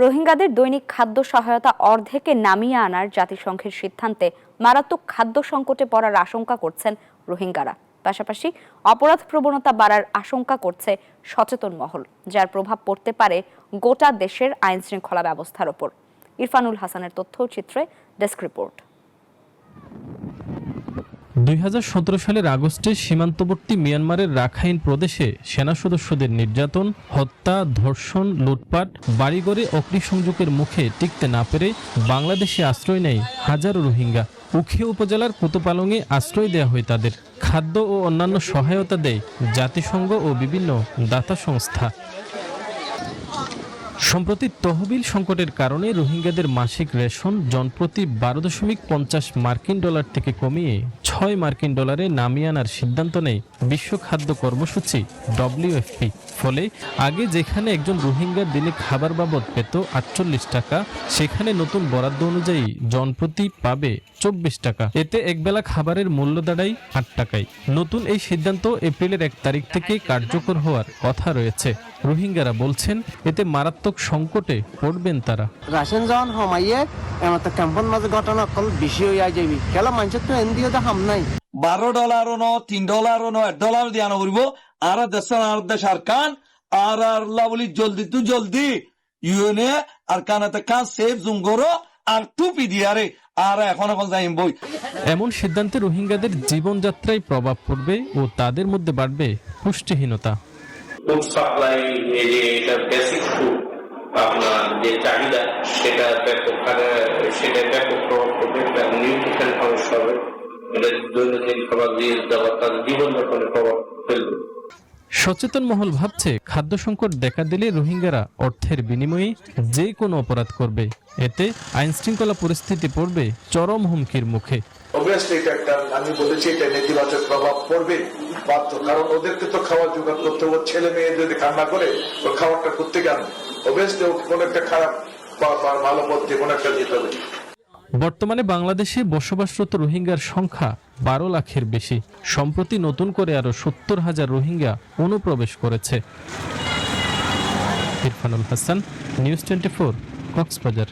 রোহিঙ্গাদের দৈনিক খাদ্য সহায়তা অর্ধেকে নামিয়ে আনার জাতিসংঘের সিদ্ধান্তে মারাত্মক খাদ্য সংকটে পড়ার আশঙ্কা করছেন রোহিঙ্গারা। পাশাপাশি অপরাধ প্রবণতা বাড়ার আশঙ্কা করছে সচেতন মহল, যার প্রভাব পড়তে পারে গোটা দেশের আইন শৃঙ্খলা ব্যবস্থার ওপর। ইরফানুল হাসানের তথ্যচিত্রে ডেস্ক রিপোর্ট। ২০১৭ সালের আগস্টে সীমান্তবর্তী মিয়ানমারের রাখাইন প্রদেশে সেনা সদস্যদের নির্যাতন, হত্যা, ধর্ষণ, লুটপাট, বাড়িঘরে অগ্নিসংযোগের মুখে টিকতে না পেরে বাংলাদেশে আশ্রয় নেয় হাজারো রোহিঙ্গা। উখিয়া উপজেলার কোতপালংয়ে আশ্রয় দেওয়া হয় তাদের। খাদ্য ও অন্যান্য সহায়তা দেয় জাতিসংঘ ও বিভিন্ন দাতা সংস্থা। সম্প্রতি তহবিল সংকটের কারণে রোহিঙ্গাদের মাসিক রেশন জনপ্রতি 12.50 মার্কিন ডলার থেকে কমিয়ে 6 মার্কিন ডলারে নামিয়ে আনার সিদ্ধান্ত নেয় বিশ্ব খাদ্য কর্মসূচি WFP। ফলে আগে যেখানে একজন রোহিঙ্গা দিনে খাবার বাবদ পেত 48 টাকা, সেখানে নতুন বরাদ্দ অনুযায়ী জনপ্রতি পাবে 24 টাকা। এতে একবেলা খাবারের মূল্য দাঁড়ায় 8 টাকায়। নতুন এই সিদ্ধান্ত এপ্রিলের 1 তারিখ থেকে কার্যকর হওয়ার কথা রয়েছে। রোহিঙ্গারা বলছেন এতে মারাত্মক সংকটে পড়বেন তারা। রাশন যখন হমাইয়ে এমন ক্যাম্পন মাঝে ঘটনা কল বেশি হইয়া যাবি খেলা মানুষের তো এনদিও তো হাম নাই। $12 ন $3 ন $1 দিয়ে আনা করবো আর দেশ আর কান আর লাভলি জলদি তু জলদি ইউএনএ আর কানাতে কান সেফ জুম করো আর টুপি দিয়ে আরে আর এখন যাই বই। এমন সিদ্ধান্তে রোহিঙ্গাদের জীবনযাত্রায় প্রভাব পড়বে ও তাদের মধ্যে বাড়বে পুষ্টিহীনতা। ফুড সাপ্লাই এটা বেসিক ফুড আপনার যে চাহিদা সেটা ব্যাপক প্রভাব পড়বে, নিউট্রিশন সমস্যা হবে, এটা দৈনন্দিন খাবার দিয়ে দেওয়া তাদের জীবনযাপনে প্রভাব ফেলবে। সচেতন মহল ভাবছে খাদ্য সংকট দেখা দিলে রোহিঙ্গারা অর্থের বিনিময়ে যে কোনো অপরাধ করবে। এতে আইন শৃঙ্খলা পরিস্থিতি পড়বে চরম হুমকির মুখে। অবভিয়াসলি এটা একটা, আমি বলেছি এটা নেতিবাচক প্রভাব পড়বে বাধ্য, কারণ ওদেরকে তো খাবার জোগাড় করতে হবে। ছেলে মেয়ে যদি কান্না করে ওর খাবারটা করতে কেন, অবভিয়াসলি ওকে কোনো একটা খারাপ ভালো পথে কোনো একটা যেতে হবে। বর্তমানে বাংলাদেশে বসবাসরত রোহিঙ্গার সংখ্যা 12 লাখের বেশি। সম্প্রতি নতুন করে আরো 70,000 রোহিঙ্গা অনুপ্রবেশ করেছে। ইরফানুল হাসান, নিউজ 24, কক্সবাজার।